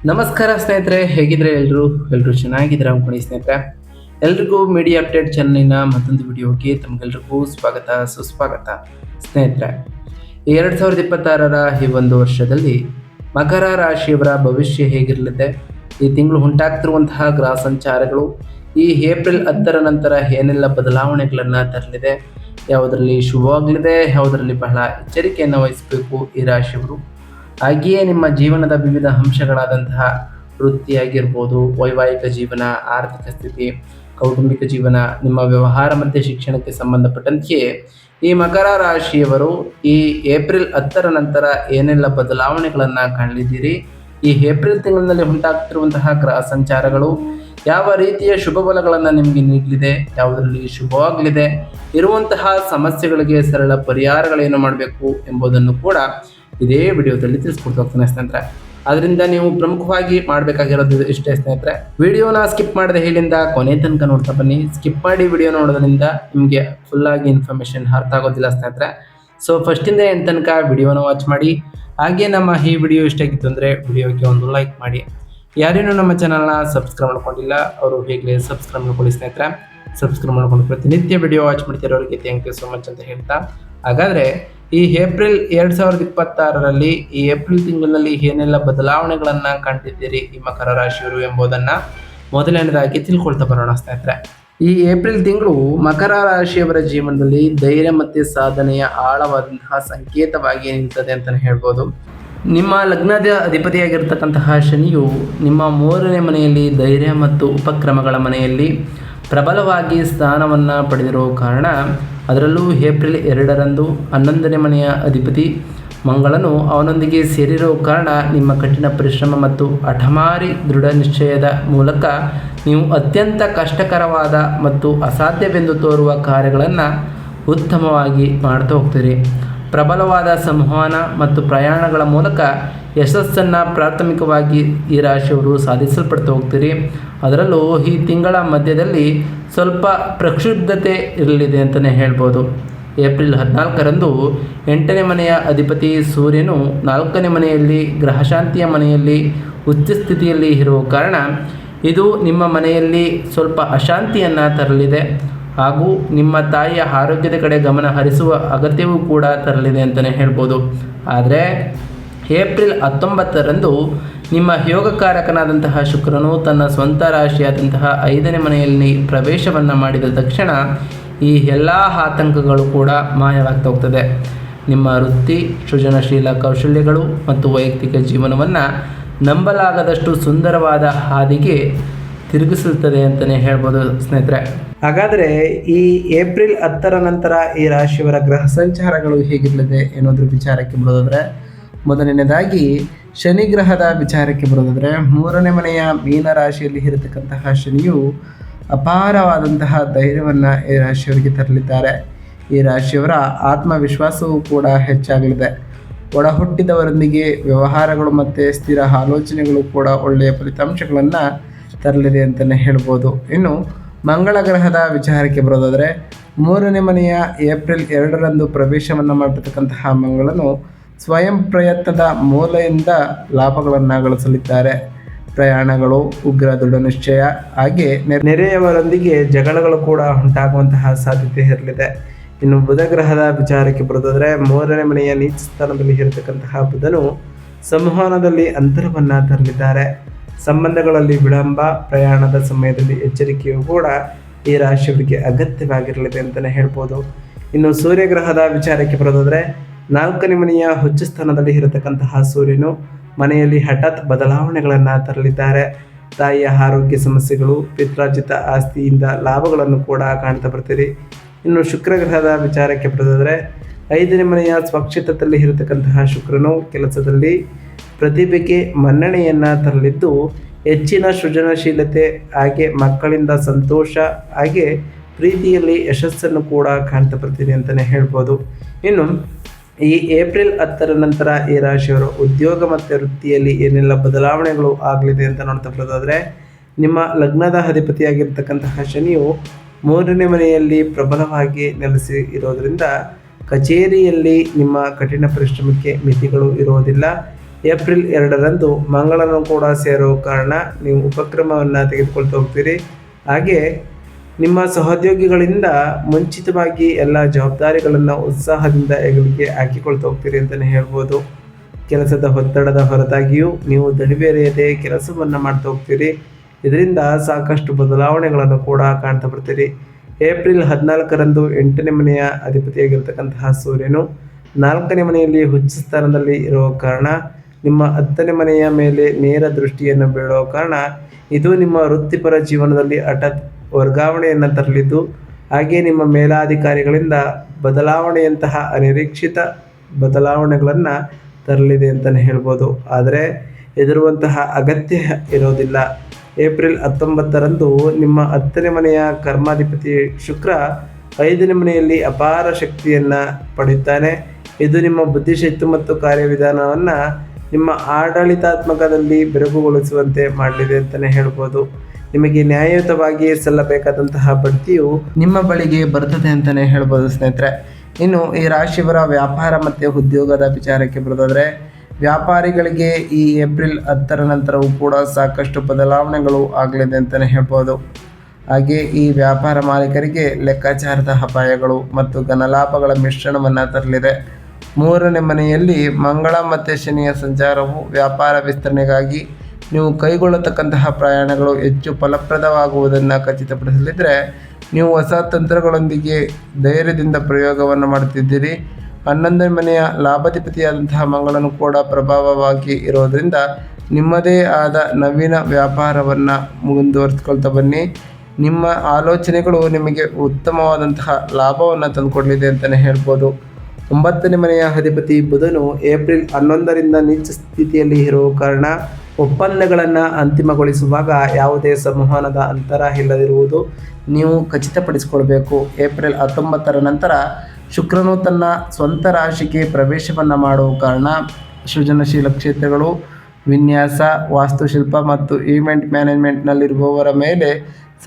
ನಮಸ್ಕಾರ ಸ್ನೇಹಿತರೆ, ಹೇಗಿದ್ರೆ ಎಲ್ಲರೂ ಚೆನ್ನಾಗಿದ್ದೀರಾ ಅನ್ಕೊಳ್ಳಿ ಸ್ನೇಹಿತರೆ. ಎಲ್ರಿಗೂ ಮೀಡಿಯಾ ಅಪ್ಡೇಟ್ ಚಾನಲಿನ ಮತ್ತೊಂದು ವಿಡಿಯೋಗೆ ತಮಗೆಲ್ರಿಗೂ ಸ್ವಾಗತ ಸುಸ್ವಾಗತ. ಸ್ನೇಹಿತರೆ, 2026ರ ಈ ಒಂದು ವರ್ಷದಲ್ಲಿ ಮಕರ ರಾಶಿಯವರ ಭವಿಷ್ಯ ಹೇಗಿರಲಿದೆ, ಈ ತಿಂಗಳು ಉಂಟಾಗ್ತಿರುವಂತಹ ಗ್ರಹ ಸಂಚಾರಗಳು ಈ ಏಪ್ರಿಲ್ 10ರ ನಂತರ ಏನೆಲ್ಲ ಬದಲಾವಣೆಗಳನ್ನು ತರಲಿದೆ, ಯಾವುದರಲ್ಲಿ ಶುಭವಾಗಲಿದೆ, ಯಾವುದರಲ್ಲಿ ಬಹಳ ಎಚ್ಚರಿಕೆಯನ್ನು ವಹಿಸಬೇಕು ಈ ರಾಶಿಯವರು. ಹಾಗೆಯೇ ನಿಮ್ಮ ಜೀವನದ ವಿವಿಧ ಅಂಶಗಳಾದಂತಹ ವೃತ್ತಿಯಾಗಿರ್ಬೋದು, ವೈವಾಹಿಕ ಜೀವನ, ಆರ್ಥಿಕ ಸ್ಥಿತಿ, ಕೌಟುಂಬಿಕ ಜೀವನ, ನಿಮ್ಮ ವ್ಯವಹಾರ ಮತ್ತು ಶಿಕ್ಷಣಕ್ಕೆ ಸಂಬಂಧಪಟ್ಟಂತೆಯೇ ಈ ಮಕರ ರಾಶಿಯವರು ಈ ಏಪ್ರಿಲ್ 10ರ ನಂತರ ಏನೆಲ್ಲ ಬದಲಾವಣೆಗಳನ್ನು ಕಾಣಲಿದ್ದೀರಿ, ಈ ಏಪ್ರಿಲ್ ತಿಂಗಳಿನಲ್ಲಿ ಉಂಟಾಗ್ತಿರುವಂತಹ ಗ್ರಹ ಸಂಚಾರಗಳು ಯಾವ ರೀತಿಯ ಶುಭ ಫಲಗಳನ್ನು ನಿಮಗೆ ನೀಡಲಿದೆ, ಯಾವುದರಲ್ಲಿ ಶುಭವಾಗಲಿದೆ, ಇರುವಂತಹ ಸಮಸ್ಯೆಗಳಿಗೆ ಸರಳ ಪರಿಹಾರಗಳೇನು ಮಾಡಬೇಕು ಎಂಬುದನ್ನು ಕೂಡ ಇದೇ ವಿಡಿಯೋದಲ್ಲಿ ತಿಳಿಸ್ಕೊಡ್ತಾ ಹೋಗ್ತಾನೆ ಸ್ನೇಹಿತರೆ. ಅದರಿಂದ ನೀವು ಪ್ರಮುಖವಾಗಿ ಮಾಡಬೇಕಾಗಿರೋದು ಇಷ್ಟೇ ಸ್ನೇಹಿತರೆ, ವಿಡಿಯೋನ ಸ್ಕಿಪ್ ಮಾಡದೆ ಹೇಳಿಂದ ಕೊನೆ ತನಕ ನೋಡ್ತಾ ಬನ್ನಿ. ಸ್ಕಿಪ್ ಮಾಡಿ ವಿಡಿಯೋ ನೋಡೋದ್ರಿಂದ ನಿಮಗೆ ಫುಲ್ಲಾಗಿ ಇನ್ಫಾರ್ಮೇಷನ್ ಅರ್ಥ ಆಗೋದಿಲ್ಲ ಸ್ನೇಹಿತರೆ. ಸೊ ಫಸ್ಟಿಂದ ಎಂಡ್ ತನಕ ವಿಡಿಯೋನ ವಾಚ್ ಮಾಡಿ. ಹಾಗೆ ನಮ್ಮ ಈ ವಿಡಿಯೋ ಇಷ್ಟ ಆಗಿತ್ತು ಅಂದರೆ ವಿಡಿಯೋಗೆ ಒಂದು ಲೈಕ್ ಮಾಡಿ. ಯಾರೇನೂ ನಮ್ಮ ಚಾನಲ್ನ ಸಬ್ಸ್ಕ್ರೈಬ್ ಮಾಡ್ಕೊಂಡಿಲ್ಲ ಅವರು ಈಗಲೇ ಸಬ್ಸ್ಕ್ರೈಬ್ ಮಾಡ್ಕೊಳ್ಳಿ ಸ್ನೇಹಿತರೆ. ಸಬ್ಸ್ಕ್ರೈಬ್ ಮಾಡ್ಕೊಂಡು ಪ್ರತಿನಿತ್ಯ ವಿಡಿಯೋ ವಾಚ್ ಮಾಡ್ತಿರೋರಿಗೆ ಥ್ಯಾಂಕ್ ಯು ಸೋ ಮಚ್ ಅಂತ ಹೇಳ್ತಾ, ಹಾಗಾದರೆ ಈ ಏಪ್ರಿಲ್ 2026ರಲ್ಲಿ ಈ ಏಪ್ರಿಲ್ ತಿಂಗಳಿನಲ್ಲಿ ಏನೆಲ್ಲ ಬದಲಾವಣೆಗಳನ್ನು ಕಂಡಿದ್ದೀರಿ ಈ ಮಕರ ರಾಶಿಯವರು ಎಂಬುದನ್ನು ಮೊದಲನೇದಾಗಿ ತಿಳ್ಕೊಳ್ತಾ ಬರೋಣ ಸ್ನೇಹಿತರೆ. ಈ ಏಪ್ರಿಲ್ ತಿಂಗಳು ಮಕರ ರಾಶಿಯವರ ಜೀವನದಲ್ಲಿ ಧೈರ್ಯ ಮತ್ತು ಸಾಧನೆಯ ಆಳವಾದಂತಹ ಸಂಕೇತವಾಗಿ ನಿಲ್ತದೆ ಅಂತಲೇ ಹೇಳ್ಬೋದು. ನಿಮ್ಮ ಲಗ್ನದ ಅಧಿಪತಿಯಾಗಿರ್ತಕ್ಕಂತಹ ಶನಿಯು ನಿಮ್ಮ 3ನೇ ಮನೆಯಲ್ಲಿ ಧೈರ್ಯ ಮತ್ತು ಉಪಕ್ರಮಗಳ ಮನೆಯಲ್ಲಿ ಪ್ರಬಲವಾಗಿ ಸ್ಥಾನವನ್ನು ಪಡೆದಿರೋ ಕಾರಣ, ಅದರಲ್ಲೂ ಏಪ್ರಿಲ್ 2ರಂದು 11ನೇ ಮನೆಯ ಅಧಿಪತಿ ಮಂಗಳನು ಅವನೊಂದಿಗೆ ಸೇರಿರೋ ಕಾರಣ ನಿಮ್ಮ ಕಠಿಣ ಪರಿಶ್ರಮ ಮತ್ತು ಹಠಮಾರಿ ದೃಢ ನಿಶ್ಚಯದ ಮೂಲಕ ನೀವು ಅತ್ಯಂತ ಕಷ್ಟಕರವಾದ ಮತ್ತು ಅಸಾಧ್ಯವೆಂದು ತೋರುವ ಕಾರ್ಯಗಳನ್ನು ಉತ್ತಮವಾಗಿ ಮಾಡ್ತಾ ಹೋಗ್ತೀರಿ. ಪ್ರಬಲವಾದ ಸಂವಹನ ಮತ್ತು ಪ್ರಯಾಣಗಳ ಮೂಲಕ ಯಶಸ್ಸನ್ನು ಪ್ರಾಥಮಿಕವಾಗಿ ಈ ರಾಶಿಯವರು ಸಾಧಿಸಲ್ಪಡ್ತಾ ಹೋಗ್ತೀರಿ. ಅದರಲ್ಲೂ ಈ ತಿಂಗಳ ಮಧ್ಯದಲ್ಲಿ ಸ್ವಲ್ಪ ಪ್ರಕ್ಷುಬ್ಧತೆ ಇರಲಿದೆ ಅಂತಲೇ ಹೇಳ್ಬೋದು. ಏಪ್ರಿಲ್ 14ರಂದು 8ನೇ ಮನೆಯ ಅಧಿಪತಿ ಸೂರ್ಯನು 4ನೇ ಮನೆಯಲ್ಲಿ ಗ್ರಹಶಾಂತಿಯ ಮನೆಯಲ್ಲಿ ಉಚ್ಚ ಸ್ಥಿತಿಯಲ್ಲಿ ಇರುವ ಕಾರಣ ಇದು ನಿಮ್ಮ ಮನೆಯಲ್ಲಿ ಸ್ವಲ್ಪ ಅಶಾಂತಿಯನ್ನು ತರಲಿದೆ ಹಾಗೂ ನಿಮ್ಮ ತಾಯಿಯ ಆರೋಗ್ಯದ ಕಡೆ ಗಮನ ಹರಿಸುವ ಅಗತ್ಯವೂ ಕೂಡ ತರಲಿದೆ ಅಂತಲೇ ಹೇಳ್ಬೋದು. ಆದರೆ ಏಪ್ರಿಲ್ 19ರಂದು ನಿಮ್ಮ ಯೋಗಕಾರಕನಾದಂತಹ ಶುಕ್ರನು ತನ್ನ ಸ್ವಂತ ರಾಶಿಯಾದಂತಹ 5ನೇ ಮನೆಯಲ್ಲಿ ಪ್ರವೇಶವನ್ನು ಮಾಡಿದ ತಕ್ಷಣ ಈ ಎಲ್ಲ ಆತಂಕಗಳು ಕೂಡ ಮಾಯವಾಗ್ತಾ ಹೋಗ್ತದೆ. ನಿಮ್ಮ ವೃತ್ತಿ, ಸೃಜನಶೀಲ ಕೌಶಲ್ಯಗಳು ಮತ್ತು ವೈಯಕ್ತಿಕ ಜೀವನವನ್ನು ನಂಬಲಾಗದಷ್ಟು ಸುಂದರವಾದ ಹಾದಿಗೆ ತಿರುಗಿಸುತ್ತದೆ ಅಂತಲೇ ಹೇಳ್ಬೋದು ಸ್ನೇಹಿತರೆ. ಹಾಗಾದರೆ ಈ ಏಪ್ರಿಲ್ 10ರ ನಂತರ ಈ ರಾಶಿಯವರ ಗ್ರಹ ಸಂಚಾರಗಳು ಹೇಗಿರಲಿದೆ ಅನ್ನೋದ್ರ ವಿಚಾರಕ್ಕೆ ಬರೋದಾದರೆ, ಮೊದಲನೇದಾಗಿ ಶನಿ ಗ್ರಹದ ವಿಚಾರಕ್ಕೆ ಬರೋದಾದರೆ, 3ನೇ ಮನೆಯ ಮೀನ ರಾಶಿಯಲ್ಲಿ ಇರತಕ್ಕಂತಹ ಶನಿಯು ಅಪಾರವಾದಂತಹ ಧೈರ್ಯವನ್ನು ಈ ರಾಶಿಯವರಿಗೆ ತರಲಿದ್ದಾರೆ. ಈ ರಾಶಿಯವರ ಆತ್ಮವಿಶ್ವಾಸವೂ ಕೂಡ ಹೆಚ್ಚಾಗಲಿದೆ. ಒಡ ಹುಟ್ಟಿದವರೊಂದಿಗೆ ವ್ಯವಹಾರಗಳು ಮತ್ತು ಸ್ಥಿರ ಆಲೋಚನೆಗಳು ಕೂಡ ಒಳ್ಳೆಯ ಫಲಿತಾಂಶಗಳನ್ನು ತರಲಿದೆ ಅಂತಲೇ ಹೇಳ್ಬೋದು. ಇನ್ನು ಮಂಗಳ ಗ್ರಹದ ವಿಚಾರಕ್ಕೆ ಬರೋದಾದರೆ, 3ನೇ ಮನೆಯ ಏಪ್ರಿಲ್ 2ರಂದು ಪ್ರವೇಶವನ್ನು ಮಾಡಿರ್ತಕ್ಕಂತಹ ಮಂಗಳನು ಸ್ವಯಂ ಪ್ರಯತ್ನದ ಮೂಲದಿಂದ ಲಾಭಗಳನ್ನು ಗಳಿಸಲಿದ್ದಾರೆ. ಪ್ರಯಾಣಗಳು, ಉಗ್ರ ದೃಢ ನಿಶ್ಚಯ, ಹಾಗೆ ನೆರೆಯವರೊಂದಿಗೆ ಜಗಳಗಳು ಕೂಡ ಉಂಟಾಗುವಂತಹ ಸಾಧ್ಯತೆ ಇರಲಿದೆ. ಇನ್ನು ಬುಧ ಗ್ರಹದ ವಿಚಾರಕ್ಕೆ ಬರೋದಾದರೆ, 3ನೇ ಮನೆಯ ನೀಚ ಸ್ಥಾನದಲ್ಲಿ ಇರತಕ್ಕಂತಹ ಬುಧನು ಸಂವಹನದಲ್ಲಿ ಅಂತರವನ್ನು ತರಲಿದ್ದಾರೆ. ಸಂಬಂಧಗಳಲ್ಲಿ ವಿಳಂಬ, ಪ್ರಯಾಣದ ಸಮಯದಲ್ಲಿ ಎಚ್ಚರಿಕೆಯೂ ಕೂಡ ಈ ರಾಶಿಯವರಿಗೆ ಅಗತ್ಯವಾಗಿರಲಿದೆ ಅಂತಲೇ ಹೇಳ್ಬೋದು. ಇನ್ನು ಸೂರ್ಯಗ್ರಹದ ವಿಚಾರಕ್ಕೆ ಬರೋದಾದರೆ, 4ನೇ ಮನೆಯ ಹುಚ್ಚ ಸ್ಥಾನದಲ್ಲಿ ಇರತಕ್ಕಂತಹ ಸೂರ್ಯನು ಮನೆಯಲ್ಲಿ ಹಠಾತ್ ಬದಲಾವಣೆಗಳನ್ನು ತರಲಿದ್ದಾರೆ. ತಾಯಿಯ ಆರೋಗ್ಯ ಸಮಸ್ಯೆಗಳು, ಪಿತ್ರಾರ್ಜಿತ ಆಸ್ತಿಯಿಂದ ಲಾಭಗಳನ್ನು ಕೂಡ ಕಾಣ್ತಾ ಬರ್ತೀರಿ. ಇನ್ನು ಶುಕ್ರಗ್ರಹದ ವಿಚಾರಕ್ಕೆ ಬರೋದಾದರೆ, 5ನೇ ಮನೆಯ ಸ್ವಕ್ಷೇತ್ರದಲ್ಲಿ ಇರತಕ್ಕಂತಹ ಶುಕ್ರನು ಕೆಲಸದಲ್ಲಿ ಪ್ರತಿಭೆಗೆ ಮನ್ನಣೆಯನ್ನು ತರಲಿದ್ದು, ಹೆಚ್ಚಿನ ಸೃಜನಶೀಲತೆ, ಹಾಗೆ ಮಕ್ಕಳಿಂದ ಸಂತೋಷ, ಹಾಗೆ ಪ್ರೀತಿಯಲ್ಲಿ ಯಶಸ್ಸನ್ನು ಕೂಡ ಕಾಣ್ತಾ ಬರ್ತೀರಿ ಅಂತಲೇ ಹೇಳ್ಬೋದು. ಇನ್ನು ಈ ಏಪ್ರಿಲ್ 10ರ ನಂತರ ಈ ರಾಶಿಯವರು ಉದ್ಯೋಗ ಮತ್ತು ವೃತ್ತಿಯಲ್ಲಿ ಏನೆಲ್ಲ ಬದಲಾವಣೆಗಳು ಆಗಲಿದೆ ಅಂತ ನೋಡ್ತಾ ಬರೋದಾದರೆ, ನಿಮ್ಮ ಲಗ್ನದ ಅಧಿಪತಿಯಾಗಿರ್ತಕ್ಕಂತಹ ಶನಿಯು 3ನೇ ಮನೆಯಲ್ಲಿ ಪ್ರಬಲವಾಗಿ ನೆಲೆಸಿ ಇರೋದರಿಂದ ಕಚೇರಿಯಲ್ಲಿ ನಿಮ್ಮ ಕಠಿಣ ಪರಿಶ್ರಮಕ್ಕೆ ಮಿತಿಗಳು ಇರೋದಿಲ್ಲ. ಏಪ್ರಿಲ್ 2ರಂದು ಮಂಗಳನು ಕೂಡ ಸೇರೋ ಕಾರಣ ನೀವು ಉಪಕ್ರಮವನ್ನು ತೆಗೆದುಕೊಳ್ತಾ ಹೋಗ್ತೀರಿ. ಹಾಗೆ ನಿಮ್ಮ ಸಹೋದ್ಯೋಗಿಗಳಿಂದ ಮುಂಚಿತವಾಗಿ ಎಲ್ಲ ಜವಾಬ್ದಾರಿಗಳನ್ನು ಉತ್ಸಾಹದಿಂದ ಹೆಗಲಿಗೆ ಹಾಕಿಕೊಳ್ತಾ ಹೋಗ್ತೀರಿ ಅಂತಲೇ ಹೇಳ್ಬೋದು. ಕೆಲಸದ ಒತ್ತಡದ ಹೊರತಾಗಿಯೂ ನೀವು ದಣಿವೆರೆಯದೆ ಕೆಲಸವನ್ನು ಮಾಡ್ತಾ ಹೋಗ್ತೀರಿ. ಇದರಿಂದ ಸಾಕಷ್ಟು ಬದಲಾವಣೆಗಳನ್ನು ಕೂಡ ಕಾಣ್ತಾ ಬರ್ತೀರಿ. ಏಪ್ರಿಲ್ 14ರಂದು 8ನೇ ಮನೆಯ ಅಧಿಪತಿಯಾಗಿರ್ತಕ್ಕಂತಹ ಸೂರ್ಯನು 4ನೇ ಮನೆಯಲ್ಲಿ ಉಚ್ಚ ಸ್ಥಾನದಲ್ಲಿ ಇರುವ ಕಾರಣ ನಿಮ್ಮ 10ನೇ ಮನೆಯ ಮೇಲೆ ನೇರ ದೃಷ್ಟಿಯನ್ನು ಬೀಳುವ ಕಾರಣ ಇದು ನಿಮ್ಮ ವೃತ್ತಿಪರ ಜೀವನದಲ್ಲಿ ಹಠಾತ್ ವರ್ಗಾವಣೆಯನ್ನು ತರಲಿದ್ದು, ಹಾಗೆ ನಿಮ್ಮ ಮೇಲಾಧಿಕಾರಿಗಳಿಂದ ಬದಲಾವಣೆಯಂತಹ ಅನಿರೀಕ್ಷಿತ ಬದಲಾವಣೆಗಳನ್ನು ತರಲಿದೆ ಅಂತಲೇ ಹೇಳ್ಬೋದು. ಆದರೆ ಹೆದರುವಂತಹ ಅಗತ್ಯ ಇರೋದಿಲ್ಲ. ಏಪ್ರಿಲ್ 19ರಂದು ನಿಮ್ಮ 10ನೇ ಮನೆಯ ಕರ್ಮಾಧಿಪತಿ ಶುಕ್ರ 5ನೇ ಮನೆಯಲ್ಲಿ ಅಪಾರ ಶಕ್ತಿಯನ್ನು ಪಡೆಯುತ್ತಾನೆ. ಇದು ನಿಮ್ಮ ಬುದ್ಧಿಶಕ್ತಿ ಮತ್ತು ಕಾರ್ಯವಿಧಾನವನ್ನು ನಿಮ್ಮ ಆಡಳಿತಾತ್ಮಕದಲ್ಲಿ ಬೆರಗುಗೊಳಿಸುವಂತೆ ಮಾಡಲಿದೆ ಅಂತಲೇ ಹೇಳ್ಬೋದು. ನಿಮಗೆ ನ್ಯಾಯಯುತವಾಗಿ ಸಲ್ಲಬೇಕಾದಂತಹ ಬಡ್ತಿಯು ನಿಮ್ಮ ಬಳಿಗೆ ಬರ್ತದೆ ಅಂತಲೇ ಹೇಳ್ಬೋದು ಸ್ನೇಹಿತರೆ. ಇನ್ನು ಈ ರಾಶಿಯವರ ವ್ಯಾಪಾರ ಮತ್ತು ಉದ್ಯೋಗದ ವಿಚಾರಕ್ಕೆ ಬರೋದಾದರೆ, ವ್ಯಾಪಾರಿಗಳಿಗೆ ಈ ಏಪ್ರಿಲ್ 10ರ ನಂತರವೂ ಕೂಡ ಸಾಕಷ್ಟು ಬದಲಾವಣೆಗಳು ಆಗಲಿದೆ ಅಂತಲೇ ಹೇಳ್ಬೋದು. ಹಾಗೆ ಈ ವ್ಯಾಪಾರ ಮಾಲೀಕರಿಗೆ ಲೆಕ್ಕಾಚಾರದ ಅಪಾಯಗಳು ಮತ್ತು ಘನಲಾಭಗಳ ಮಿಶ್ರಣವನ್ನು ತರಲಿದೆ. 3ನೇ ಮನೆಯಲ್ಲಿ ಮಂಗಳ ಮತ್ತು ಶನಿಯ ಸಂಚಾರವು ವ್ಯಾಪಾರ ವಿಸ್ತರಣೆಗಾಗಿ ನೀವು ಕೈಗೊಳ್ಳತಕ್ಕಂತಹ ಪ್ರಯಾಣಗಳು ಹೆಚ್ಚು ಫಲಪ್ರದವಾಗುವುದನ್ನು ಖಚಿತಪಡಿಸಲಿದ್ದರೆ, ನೀವು ಹೊಸ ತಂತ್ರಗಳೊಂದಿಗೆ ಧೈರ್ಯದಿಂದ ಪ್ರಯೋಗವನ್ನು ಮಾಡುತ್ತಿದ್ದೀರಿ. 11ನೇ ಮನೆಯ ಲಾಭಾಧಿಪತಿಯಾದಂತಹ ಮಂಗಳನು ಕೂಡ ಪ್ರಭಾವವಾಗಿ ಇರೋದರಿಂದ ನಿಮ್ಮದೇ ಆದ ನವೀನ ವ್ಯಾಪಾರವನ್ನು ಮುಂದುವರಿಸ್ಕೊಳ್ತಾ ಬನ್ನಿ. ನಿಮ್ಮ ಆಲೋಚನೆಗಳು ನಿಮಗೆ ಉತ್ತಮವಾದಂತಹ ಲಾಭವನ್ನು ತಂದುಕೊಡಲಿದೆ ಅಂತಲೇ ಹೇಳ್ಬೋದು. 9ನೇ ಮನೆಯ ಅಧಿಪತಿ ಬುಧನು ಏಪ್ರಿಲ್ 11ರಿಂದ ನೀಚ ಸ್ಥಿತಿಯಲ್ಲಿ ಇರುವ ಕಾರಣ ಒಪ್ಪಂದಗಳನ್ನು ಅಂತಿಮಗೊಳಿಸುವಾಗ ಯಾವುದೇ ಸಂವಹನದ ಅಂತರ ಇಲ್ಲದಿರುವುದು ನೀವು ಖಚಿತಪಡಿಸಿಕೊಳ್ಬೇಕು. ಏಪ್ರಿಲ್ 19ರ ನಂತರ ಶುಕ್ರನು ತನ್ನ ಸ್ವಂತ ರಾಶಿಗೆ ಪ್ರವೇಶವನ್ನು ಮಾಡುವ ಕಾರಣ ಸೃಜನಶೀಲ ಕ್ಷೇತ್ರಗಳು, ವಿನ್ಯಾಸ, ವಾಸ್ತುಶಿಲ್ಪ ಮತ್ತು ಈವೆಂಟ್ ಮ್ಯಾನೇಜ್ಮೆಂಟ್ನಲ್ಲಿರುವವರ ಮೇಲೆ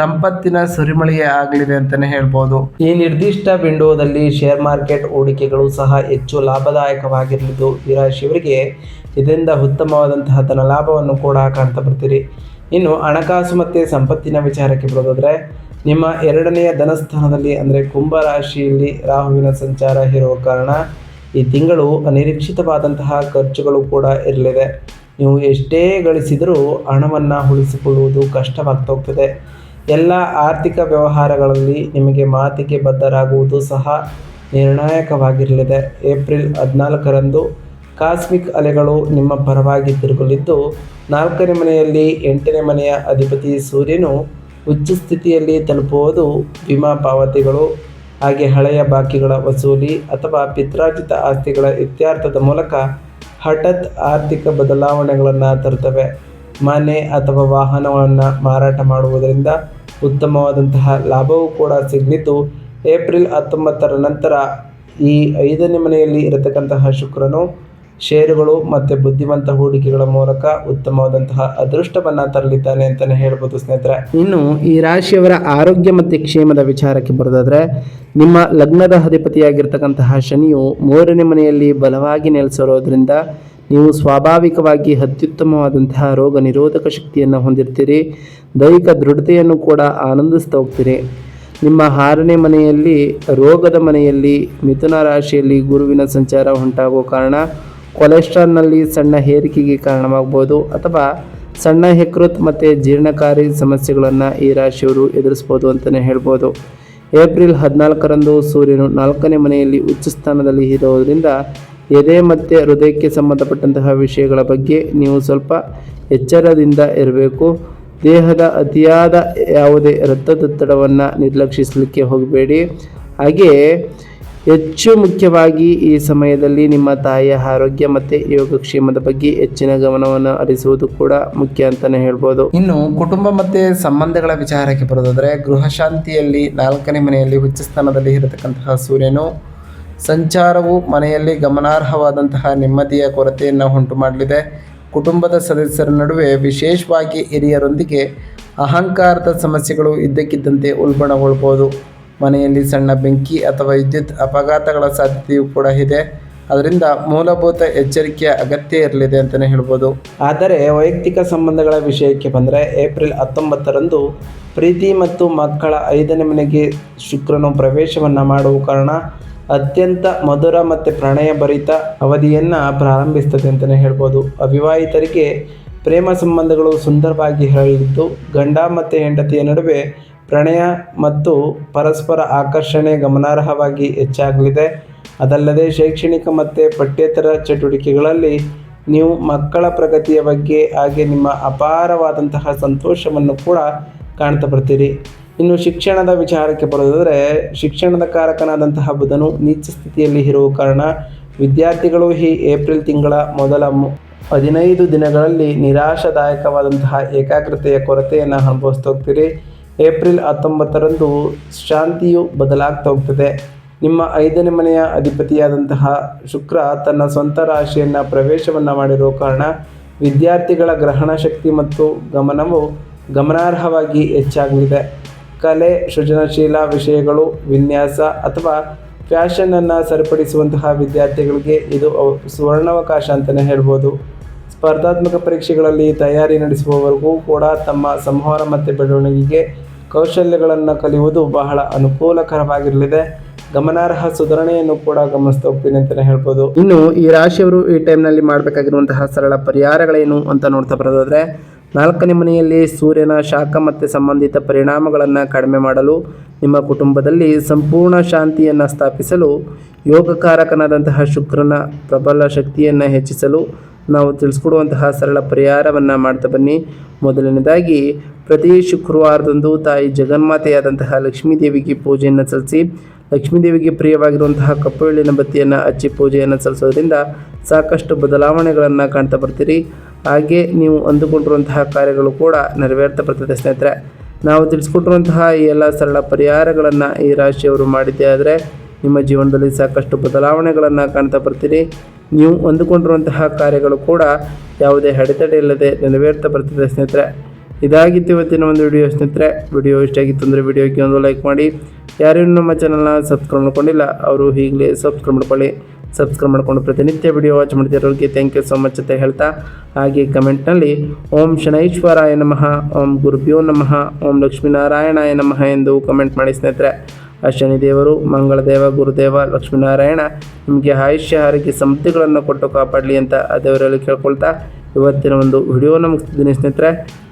ಸಂಪತ್ತಿನ ಸುರಿಮಳೆಯೇ ಆಗಲಿದೆ ಅಂತಲೇ ಹೇಳ್ಬೋದು. ಈ ನಿರ್ದಿಷ್ಟ ವಿಂಡೋದಲ್ಲಿ ಶೇರ್ ಮಾರ್ಕೆಟ್ ಹೂಡಿಕೆಗಳು ಸಹ ಹೆಚ್ಚು ಲಾಭದಾಯಕವಾಗಿರಲಿದ್ದು, ಈ ರಾಶಿಯವರಿಗೆ ಇದರಿಂದ ಉತ್ತಮವಾದಂತಹ ಧನಲಾಭವನ್ನು ಕೂಡ ಕಾಣ್ತಾ ಬರ್ತೀರಿ. ಇನ್ನು ಹಣಕಾಸು ಮತ್ತು ಸಂಪತ್ತಿನ ವಿಚಾರಕ್ಕೆ ಬರೋದಾದರೆ, ನಿಮ್ಮ 2ನೇ ಧನಸ್ಥಾನದಲ್ಲಿ ಅಂದರೆ ಕುಂಭ ರಾಶಿಯಲ್ಲಿ ರಾಹುವಿನ ಸಂಚಾರ ಇರುವ ಕಾರಣ ಈ ತಿಂಗಳು ಅನಿರೀಕ್ಷಿತವಾದಂತಹ ಖರ್ಚುಗಳು ಕೂಡ ಇರಲಿದೆ. ನೀವು ಎಷ್ಟೇ ಗಳಿಸಿದರೂ ಹಣವನ್ನು ಉಳಿಸಿಕೊಳ್ಳುವುದು ಕಷ್ಟವಾಗ್ತಾ ಹೋಗ್ತದೆ. ಎಲ್ಲ ಆರ್ಥಿಕ ವ್ಯವಹಾರಗಳಲ್ಲಿ ನಿಮಗೆ ಮಾತಿಗೆ ಬದ್ಧರಾಗುವುದು ಸಹ ನಿರ್ಣಾಯಕವಾಗಿರಲಿದೆ. ಏಪ್ರಿಲ್ 14ರಂದು ಕಾಸ್ಮಿಕ್ ಅಲೆಗಳು ನಿಮ್ಮ ಪರವಾಗಿ ತಿರುಗಲಿದ್ದು, 4ನೇ ಮನೆಯಲ್ಲಿ 8ನೇ ಮನೆಯ ಅಧಿಪತಿ ಸೂರ್ಯನು ಉಚ್ಚ ಸ್ಥಿತಿಯಲ್ಲಿ ತಲುಪುವುದು ವಿಮಾ ಪಾವತಿಗಳು, ಹಾಗೆ ಹಳೆಯ ಬಾಕಿಗಳ ವಸೂಲಿ ಅಥವಾ ಪಿತ್ರಾರ್ಜಿತ ಆಸ್ತಿಗಳ ಇತ್ಯರ್ಥದ ಮೂಲಕ ಹಠಾತ್ ಆರ್ಥಿಕ ಬದಲಾವಣೆಗಳನ್ನು ತರುತ್ತವೆ. ಮನೆ ಅಥವಾ ವಾಹನವನ್ನು ಮಾರಾಟ ಮಾಡುವುದರಿಂದ ಉತ್ತಮವಾದಂತಹ ಲಾಭವೂ ಕೂಡ ಸಿಗಲಿದ್ದು, ಏಪ್ರಿಲ್ 19ರ ನಂತರ ಈ 5ನೇ ಮನೆಯಲ್ಲಿ ಇರತಕ್ಕಂತಹ ಶುಕ್ರನು ಷೇರುಗಳು ಮತ್ತು ಬುದ್ಧಿವಂತ ಹೂಡಿಕೆಗಳ ಮೂಲಕ ಉತ್ತಮವಾದಂತಹ ಅದೃಷ್ಟವನ್ನು ತರಲಿದ್ದಾನೆ ಅಂತಲೇ ಹೇಳ್ಬೋದು ಸ್ನೇಹಿತರೆ. ಇನ್ನು ಈ ರಾಶಿಯವರ ಆರೋಗ್ಯ ಮತ್ತು ಕ್ಷೇಮದ ವಿಚಾರಕ್ಕೆ ಬರೋದಾದರೆ, ನಿಮ್ಮ ಲಗ್ನದ ಅಧಿಪತಿಯಾಗಿರ್ತಕ್ಕಂತಹ ಶನಿಯು 3ನೇ ಮನೆಯಲ್ಲಿ ಬಲವಾಗಿ ನೆಲೆಸಿರೋದ್ರಿಂದ ನೀವು ಸ್ವಾಭಾವಿಕವಾಗಿ ಅತ್ಯುತ್ತಮವಾದಂತಹ ರೋಗ ನಿರೋಧಕ ಶಕ್ತಿಯನ್ನು ಹೊಂದಿರ್ತೀರಿ. ದೈಹಿಕ ದೃಢತೆಯನ್ನು ಕೂಡ ಆನಂದಿಸ್ತಾ ಹೋಗ್ತೀರಿ. ನಿಮ್ಮ 6ನೇ ಮನೆಯಲ್ಲಿ ರೋಗದ ಮನೆಯಲ್ಲಿ ಮಿಥುನ ರಾಶಿಯಲ್ಲಿ ಗುರುವಿನ ಸಂಚಾರ ಉಂಟಾಗುವ ಕಾರಣ ಕೊಲೆಸ್ಟ್ರಾಲ್ನಲ್ಲಿ ಸಣ್ಣ ಏರಿಕೆಗೆ ಕಾರಣವಾಗಬಹುದು ಅಥವಾ ಸಣ್ಣ ಯಕೃತ್ ಮತ್ತು ಜೀರ್ಣಕಾರಿ ಸಮಸ್ಯೆಗಳನ್ನು ಈ ರಾಶಿಯವರು ಎದುರಿಸ್ಬೋದು ಅಂತಲೇ ಹೇಳ್ಬೋದು. ಏಪ್ರಿಲ್ 14ರಂದು ಸೂರ್ಯನು 4ನೇ ಮನೆಯಲ್ಲಿ ಉಚ್ಚ ಸ್ಥಾನದಲ್ಲಿ ಇರೋದರಿಂದ ಎದೆ ಮತ್ತು ಹೃದಯಕ್ಕೆ ಸಂಬಂಧಪಟ್ಟಂತಹ ವಿಷಯಗಳ ಬಗ್ಗೆ ನೀವು ಸ್ವಲ್ಪ ಎಚ್ಚರದಿಂದ ಇರಬೇಕು. ದೇಹದ ಅತಿಯಾದ ಯಾವುದೇ ರಕ್ತದೊತ್ತಡವನ್ನು ನಿರ್ಲಕ್ಷಿಸಲಿಕ್ಕೆ ಹೋಗಬೇಡಿ. ಹಾಗೆಯೇ ಹೆಚ್ಚು ಮುಖ್ಯವಾಗಿ ಈ ಸಮಯದಲ್ಲಿ ನಿಮ್ಮ ತಾಯಿಯ ಆರೋಗ್ಯ ಮತ್ತು ಯೋಗಕ್ಷೇಮದ ಬಗ್ಗೆ ಹೆಚ್ಚಿನ ಗಮನವನ್ನು ಹರಿಸುವುದು ಕೂಡ ಮುಖ್ಯ ಅಂತಲೇ ಹೇಳ್ಬೋದು. ಇನ್ನು ಕುಟುಂಬ ಮತ್ತು ಸಂಬಂಧಗಳ ವಿಚಾರಕ್ಕೆ ಬರೋದಾದರೆ, ಗೃಹ ಶಾಂತಿಯಲ್ಲಿ 4ನೇ ಮನೆಯಲ್ಲಿ ಉಚ್ಚ ಸ್ಥಾನದಲ್ಲಿ ಇರತಕ್ಕಂತಹ ಸೂರ್ಯನು ಸಂಚಾರವು ಮನೆಯಲ್ಲಿ ಗಮನಾರ್ಹವಾದಂತಹ ನೆಮ್ಮದಿಯ ಕೊರತೆಯನ್ನು ಉಂಟು ಮಾಡಲಿದೆ. ಕುಟುಂಬದ ಸದಸ್ಯರ ನಡುವೆ ವಿಶೇಷವಾಗಿ ಹಿರಿಯರೊಂದಿಗೆ ಅಹಂಕಾರದ ಸಮಸ್ಯೆಗಳು ಇದ್ದಕ್ಕಿದ್ದಂತೆ ಉಲ್ಬಣಗೊಳ್ಬೋದು. ಮನೆಯಲ್ಲಿ ಸಣ್ಣ ಬೆಂಕಿ ಅಥವಾ ವಿದ್ಯುತ್ ಅಪಘಾತಗಳ ಸಾಧ್ಯತೆಯೂ ಕೂಡ ಇದೆ. ಅದರಿಂದ ಮೂಲಭೂತ ಎಚ್ಚರಿಕೆಯ ಅಗತ್ಯ ಇರಲಿದೆ ಅಂತಲೇ ಹೇಳ್ಬೋದು. ಆದರೆ ವೈಯಕ್ತಿಕ ಸಂಬಂಧಗಳ ವಿಷಯಕ್ಕೆ ಬಂದರೆ ಏಪ್ರಿಲ್ 19ರಂದು ಪ್ರೀತಿ ಮತ್ತು ಮಕ್ಕಳ 5ನೇ ಮನೆಗೆ ಶುಕ್ರನು ಪ್ರವೇಶವನ್ನು ಮಾಡುವ ಕಾರಣ ಅತ್ಯಂತ ಮಧುರ ಮತ್ತು ಪ್ರಣಯಭರಿತ ಅವಧಿಯನ್ನು ಪ್ರಾರಂಭಿಸ್ತದೆ ಅಂತಲೇ ಹೇಳ್ಬೋದು. ಅವಿವಾಹಿತರಿಗೆ ಪ್ರೇಮ ಸಂಬಂಧಗಳು ಸುಂದರವಾಗಿ ಹರಳಿದ್ದು ಗಂಡ ಮತ್ತು ಹೆಂಡತಿಯ ನಡುವೆ ಪ್ರಣಯ ಮತ್ತು ಪರಸ್ಪರ ಆಕರ್ಷಣೆ ಗಮನಾರ್ಹವಾಗಿ ಹೆಚ್ಚಾಗಲಿದೆ. ಅದಲ್ಲದೆ ಶೈಕ್ಷಣಿಕ ಮತ್ತು ಪಠ್ಯೇತರ ಚಟುವಟಿಕೆಗಳಲ್ಲಿ ನೀವು ಮಕ್ಕಳ ಪ್ರಗತಿಯ ಬಗ್ಗೆ ಹಾಗೆ ನಿಮ್ಮ ಅಪಾರವಾದಂತಹ ಸಂತೋಷವನ್ನು ಕೂಡ ಕಾಣ್ತಾ ಬರ್ತೀರಿ. ಇನ್ನು ಶಿಕ್ಷಣದ ವಿಚಾರಕ್ಕೆ ಬರೋದಾದರೆ ಶಿಕ್ಷಣದ ಕಾರಕನಾದಂತಹ ಬುಧನು ನೀಚ ಸ್ಥಿತಿಯಲ್ಲಿ ಇರುವ ಕಾರಣ ವಿದ್ಯಾರ್ಥಿಗಳು ಈ ಏಪ್ರಿಲ್ ತಿಂಗಳ ಮೊದಲ 15 ದಿನಗಳಲ್ಲಿ ನಿರಾಶಾದಾಯಕವಾದಂತಹ ಏಕಾಗ್ರತೆಯ ಕೊರತೆಯನ್ನು ಅನುಭವಿಸ್ತಾ ಹೋಗ್ತೀರಿ. ಏಪ್ರಿಲ್ 19ರಂದು ಶಾಂತಿಯು ಬದಲಾಗ್ತಾ ಹೋಗ್ತದೆ. ನಿಮ್ಮ 5ನೇ ಮನೆಯ ಅಧಿಪತಿಯಾದಂತಹ ಶುಕ್ರ ತನ್ನ ಸ್ವಂತ ರಾಶಿಯನ್ನು ಪ್ರವೇಶವನ್ನು ಮಾಡಿರೋ ಕಾರಣ ವಿದ್ಯಾರ್ಥಿಗಳ ಗ್ರಹಣ ಶಕ್ತಿ ಮತ್ತು ಗಮನವು ಗಮನಾರ್ಹವಾಗಿ ಹೆಚ್ಚಾಗಲಿದೆ. ಕಲೆ, ಸೃಜನಶೀಲ ವಿಷಯಗಳು, ವಿನ್ಯಾಸ ಅಥವಾ ಫ್ಯಾಷನನ್ನು ಸರಿಪಡಿಸುವಂತಹ ವಿದ್ಯಾರ್ಥಿಗಳಿಗೆ ಇದು ಸುವರ್ಣಾವಕಾಶ ಅಂತಲೇ ಹೇಳ್ಬೋದು. ಸ್ಪರ್ಧಾತ್ಮಕ ಪರೀಕ್ಷೆಗಳಲ್ಲಿ ತಯಾರಿ ನಡೆಸುವವರೆಗೂ ಕೂಡ ತಮ್ಮ ಸಂವಹನ ಮತ್ತು ಬೆಳವಣಿಗೆಗೆ ಕೌಶಲ್ಯಗಳನ್ನು ಕಲಿಯುವುದು ಬಹಳ ಅನುಕೂಲಕರವಾಗಿರಲಿದೆ. ಗಮನಾರ್ಹ ಸುಧಾರಣೆಯನ್ನು ಕೂಡ ಗಮನಿಸ್ತಾ ಹೋಗ್ತೀನಿ ಅಂತಲೇ ಹೇಳ್ಬೋದು. ಇನ್ನು ಈ ರಾಶಿಯವರು ಈ ಟೈಮ್ನಲ್ಲಿ ಮಾಡಬೇಕಾಗಿರುವಂತಹ ಸರಳ ಪರಿಹಾರಗಳೇನು ಅಂತ ನೋಡ್ತಾ ಬರೋದಾದರೆ 4ನೇ ಮನೆಯಲ್ಲಿ ಸೂರ್ಯನ ಶಾಖ ಮತ್ತು ಸಂಬಂಧಿತ ಪರಿಣಾಮಗಳನ್ನು ಕಡಿಮೆ ಮಾಡಲು, ನಿಮ್ಮ ಕುಟುಂಬದಲ್ಲಿ ಸಂಪೂರ್ಣ ಶಾಂತಿಯನ್ನು ಸ್ಥಾಪಿಸಲು, ಯೋಗಕಾರಕನಾದಂತಹ ಶುಕ್ರನ ಪ್ರಬಲ ಶಕ್ತಿಯನ್ನು ಹೆಚ್ಚಿಸಲು ನಾವು ತಿಳಿಸ್ಕೊಡುವಂತಹ ಸರಳ ಪರಿಹಾರವನ್ನು ಮಾಡ್ತಾ ಬನ್ನಿ. ಮೊದಲನೇದಾಗಿ ಪ್ರತಿ ಶುಕ್ರವಾರದಂದು ತಾಯಿ ಜಗನ್ಮಾತೆಯಾದಂತಹ ಲಕ್ಷ್ಮೀ ದೇವಿಗೆ ಪೂಜೆಯನ್ನು ಸಲ್ಲಿಸಿ, ಲಕ್ಷ್ಮೀ ದೇವಿಗೆ ಪ್ರಿಯವಾಗಿರುವಂತಹ ಕಪ್ಪು ಎಳ್ಳಿನ ಬತ್ತಿಯನ್ನು ಹಚ್ಚಿ ಪೂಜೆಯನ್ನು ಸಲ್ಲಿಸೋದ್ರಿಂದ ಸಾಕಷ್ಟು ಬದಲಾವಣೆಗಳನ್ನು ಕಾಣ್ತಾ ಬರ್ತೀರಿ. ಹಾಗೆ ನೀವು ಅಂದುಕೊಂಡಿರುವಂತಹ ಕಾರ್ಯಗಳು ಕೂಡ ನೆರವೇರ್ತಾ ಬರ್ತದೆ ಸ್ನೇಹಿತರೆ. ನಾವು ತಿಳಿಸ್ಕೊಟ್ಟಿರುವಂತಹ ಈ ಎಲ್ಲ ಸರಳ ಪರಿಹಾರಗಳನ್ನು ಈ ರಾಶಿಯವರು ಮಾಡಿದ್ದೇ ಆದರೆ ನಿಮ್ಮ ಜೀವನದಲ್ಲಿ ಸಾಕಷ್ಟು ಬದಲಾವಣೆಗಳನ್ನು ಕಾಣ್ತಾ ಬರ್ತೀರಿ. ನೀವು ಅಂದುಕೊಂಡಿರುವಂತಹ ಕಾರ್ಯಗಳು ಕೂಡ ಯಾವುದೇ ಅಡೆತಡೆ ಇಲ್ಲದೆ ನೆರವೇರ್ತಾ ಬರ್ತದೆ ಸ್ನೇಹಿತರೆ. ಇದಾಗಿತ್ತು ಇವತ್ತಿನ ಒಂದು ವಿಡಿಯೋ ಸ್ನೇಹಿತರೆ. ವಿಡಿಯೋ ಇಷ್ಟ ಆಗಿತ್ತು ಅಂದರೆ ವಿಡಿಯೋಗೆ ಒಂದು ಲೈಕ್ ಮಾಡಿ. ಯಾರು ನಮ್ಮ ಚಾನಲ್ನ ಸಬ್ಸ್ಕ್ರೈಬ್ ಮಾಡ್ಕೊಂಡಿಲ್ಲ ಅವರು ಈಗಲೇ ಸಬ್ಸ್ಕ್ರೈಬ್ ಮಾಡ್ಕೊಳ್ಳಿ. ಸಬ್ಸ್ಕ್ರೈಬ್ ಮಾಡಿಕೊಂಡು ಪ್ರತಿನಿತ್ಯ ವಿಡಿಯೋ ವಾಚ್ ಮಾಡ್ತಿರೋರಿಗೆ ಥ್ಯಾಂಕ್ ಯು ಸೊ ಮಚ್ ಅಂತ ಹೇಳ್ತಾ, ಹಾಗೆ ಕಮೆಂಟ್ನಲ್ಲಿ ಓಂ ಶನೈಶ್ವರಾಯ ನಮಃ, ಓಂ ಗುರುಭ್ಯೋ ನಮಃ, ಓಂ ಲಕ್ಷ್ಮೀನಾರಾಯಣಾಯ ನಮಃ ಎಂದು ಕಮೆಂಟ್ ಮಾಡಿ ಸ್ನೇಹಿತರೆ. ಆ ಶನಿದೇವರು, ಮಂಗಳದೇವ, ಗುರುದೇವ, ಲಕ್ಷ್ಮೀನಾರಾಯಣ ನಿಮಗೆ ಆಯುಷ್ಯ ಆರೋಗ್ಯ ಸಮೃದ್ಧಿಗಳನ್ನು ಕೊಟ್ಟು ಕಾಪಾಡಲಿ ಅಂತ ಆ ದೇವರಲ್ಲಿ ಕೇಳ್ಕೊಳ್ತಾ ಇವತ್ತಿನ ಒಂದು ವಿಡಿಯೋನ ಮುಗಿಸ್ತಿದ್ದೀನಿ ಸ್ನೇಹಿತರೆ.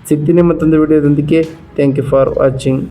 ಸಿಗ್ತೀನಿ ಮತ್ತೊಂದು ವಿಡಿಯೋದೊಂದಿಗೆ. Thank you for watching.